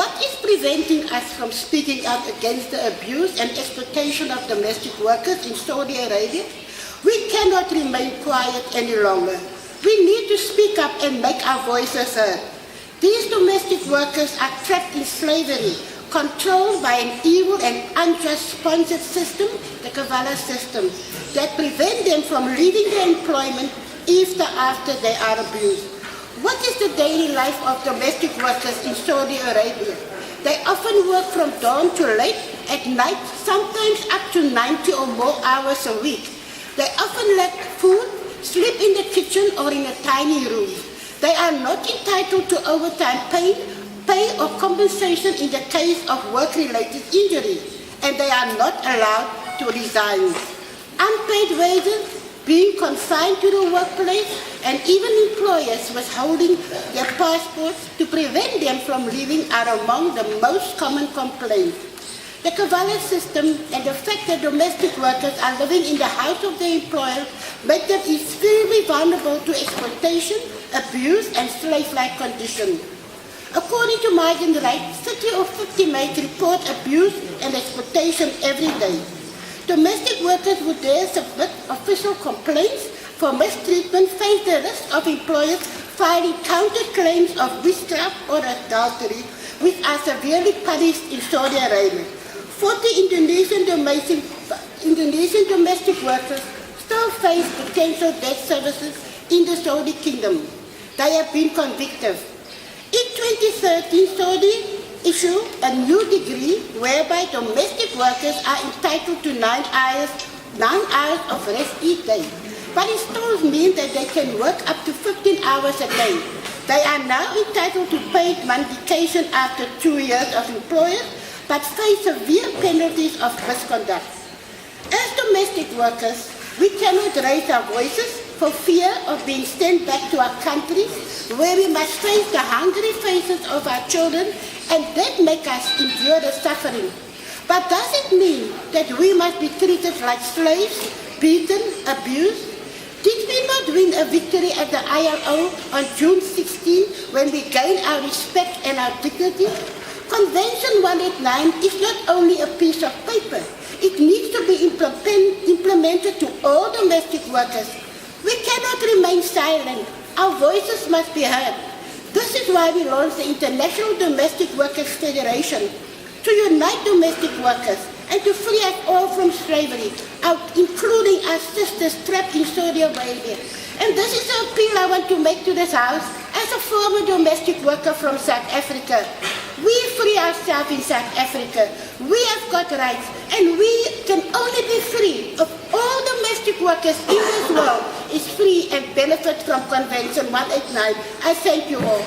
What is preventing us from speaking out against the abuse and exploitation of domestic workers in Saudi Arabia? We cannot remain quiet any longer. We need to speak up and make our voices heard. These domestic workers are trapped in slavery, controlled by an evil and unjust sponsored system, the Kavala system, that prevent them from leaving their employment even after they are abused. What is the daily life of domestic workers in Saudi Arabia? They often work from dawn to late at night, sometimes up to 90 or more hours a week. They often lack food, sleep in the kitchen or in a tiny room. They are not entitled to overtime pay or compensation in the case of work-related injury, and they are not allowed to resign. Unpaid wages, being confined to the workplace, and even employers withholding their passports to prevent them from leaving are among the most common complaints. The Kavala system and the fact that domestic workers are living in the house of their employer make them extremely vulnerable to exploitation, abuse, and slave-like conditions. According to Migrant Rights, 30 or 50 maids report abuse and exploitation every day. Domestic workers who dare submit official complaints for mistreatment face the risk of employers filing counterclaims of witchcraft or adultery, which are severely punished in Saudi Arabia. 40 Indonesian domestic workers still face potential death services in the Saudi kingdom. They have been convicted. In 2013, Saudi issued a new decree whereby domestic workers are entitled to 9 hours of rest each day. But it still means that they can work up to 15 hours a day. They are now entitled to paid vacation after 2 years of employment, but face severe penalties of misconduct. As domestic workers, we cannot raise our voices for fear of being sent back to our countries, where we must face the hungry faces of our children, and that make us endure the suffering. But does it mean that we must be treated like slaves, beaten, abused? Did we not win a victory at the ILO on June 16 when we gained our respect and our dignity? Convention 189 is not only a piece of paper. It needs to be implemented to all domestic workers. We cannot remain silent. Our voices must be heard. This is why we launched the International Domestic Workers Federation, to unite domestic workers and to free us all from slavery, including our sisters trapped in Saudi Arabia. And this is the appeal I want to make to this House as a former domestic worker from South Africa. We free ourselves in South Africa. We have got rights, and we can only be free if all domestic workers in this world is free and benefit from Convention 189. I thank you all.